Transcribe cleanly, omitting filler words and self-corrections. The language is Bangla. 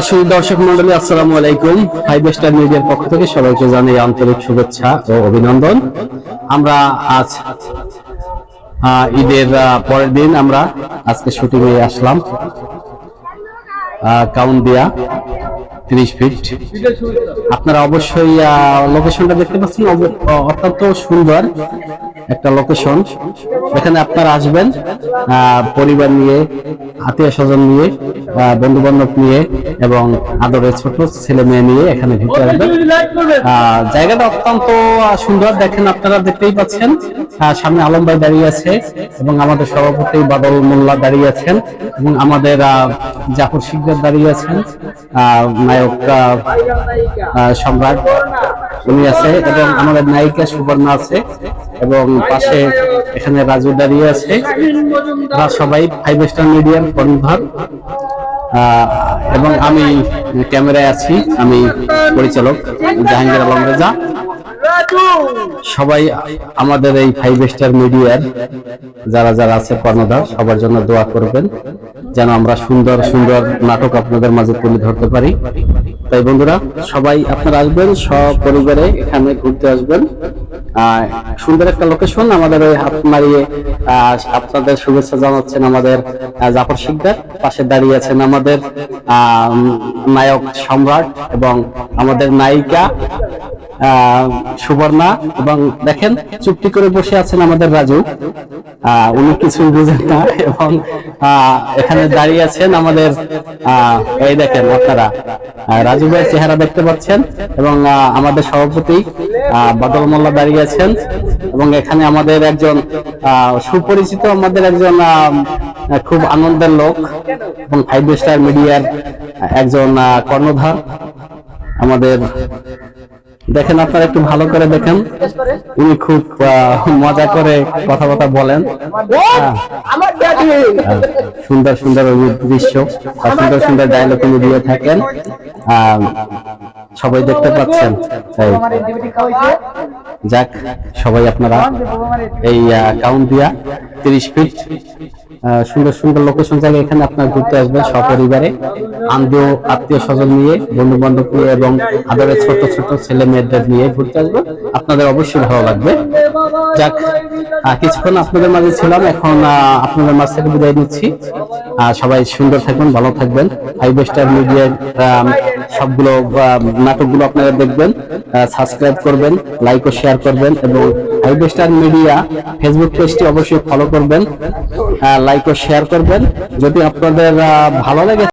শুধু দর্শক মন্ডলী, আসসালামু আলাইকুম। ফাইভ স্টার মিডিয়ার পক্ষ থেকে সবাইকে জানাই আন্তরিক শুভেচ্ছা ও অভিনন্দন। আমরা আজ ঈদের পরের দিন আমরা আজকে শুটিং এ আসলাম কাউন্দিয়া 30 ফিট। আপনারা অবশ্যই লোকেশনটা দেখতে পাচ্ছেন, অত্যন্ত সুন্দর একটা লোকেশন। এখানে আপনারা আসবেন পরিবার নিয়ে, আত্মীয় স্বজন নিয়ে, বন্ধু বান্ধব নিয়ে এবং আদরের ছোট ছেলে মেয়ে নিয়ে এখানে ঘুরতে আসবেন। জায়গাটা অত্যন্ত সুন্দর, দেখেন আপনারা দেখতেই পাচ্ছেন। সামনে আলম ভাই দাঁড়িয়ে আছে এবং আমাদের সভাপতি বাদল মোল্লা দাঁড়িয়ে আছেন এবং আমাদের জাফর শিকদার দাঁড়িয়ে আছেন, নায়ক সম্রাট উনি আছে এবং আমাদের নায়িকা সুবর্ণা আছে এবং পাশে এখানে রাজু দাঁড়িয়ে আছে। সবাই ফাইভ স্টার মিডিয়ার কর্ণধার এবং আমি ক্যামেরায় আছি, আমি পরিচালক জাহাঙ্গীর আলম রেজা। সবাই আমাদের এই ফাইভ স্টার মিডিয়ার যারা যারা আছে কর্ণধার, সবার জন্য দোয়া করবেন যেন আমরা সুন্দর সুন্দর নাটক আপনাদের মাঝে তুলে ধরতে পারি। তাই বন্ধুরা, সবাই আপনারা আসবেন, সপরিবারে এখানে ঘুরতে আসবেন। সুন্দর একটা লোকেশন। আমাদের ওই হাত মারিয়ে আপনাদের শুভেচ্ছা জানাচ্ছেন আমাদের জাফর শিকদার, পাশে দাঁড়িয়ে আছেন আমাদের নায়ক সম্রাট এবং আমাদের নায়িকা সুবর্ণা, এবং দেখেন চুপটি করে বসে আছেন আমাদের রাজু, উনি কিছুই বুঝেন না এবং এখানে দাঁড়িয়ে আছেন আমাদের এই দেখেন আপনারা রাজু ভাইয়ের চেহারা দেখতে পাচ্ছেন এবং আমাদের সভাপতি বাদল মোল্লা দাঁড়িয়ে আছেন এবং এখানে আমাদের একজন সুপরিচিত, আমাদের একজন খুব আনন্দের লোক এবং ফাইভ স্টার মিডিয়ার একজন কর্ণধার আমাদের। দেখেন আপনারা একটু ভালো করে দেখেন, উনি খুব মজা করে কথাবার্তা বলেন। সুন্দর সুন্দর দৃশ্য, সুন্দর সুন্দর ডায়লগ উনি দিয়ে থাকেন, সবাই দেখতে পাচ্ছেন। যাক, সবাই আপনারা এই কাউন্দিয়া 30 ফিট সুন্দর সুন্দর লোকেশন জায়গা, এখানে আপনারা ঘুরতে আসবেন সপরিবারে, আত্মীয় স্বজন নিয়ে, বন্ধু বান্ধব নিয়ে এবং আদরের ছোট ছোট ছেলে মেয়েদের নিয়ে ঘুরতে আসবেন। আপনাদের অবশ্যই ভালো লাগবে। যাক, কিছুক্ষণ আপনাদের মাঝে ছিলাম, এখন আপনাদের মাঝ থেকে বিদায় নিচ্ছি। সবাই সুন্দর থাকবেন, ভালো থাকবেন। ফাইভ স্টার মিডিয়ার সবগুলো নাটকগুলো আপনারা দেখবেন, সাবস্ক্রাইব করবেন, লাইক ও শেয়ার করবেন এবং ফাইভ স্টার মিডিয়া ফেসবুক পেজটি অবশ্যই ফলো করবেন, লাইক ও শেয়ার করবেন। যদি আপনাদের ভালো লাগে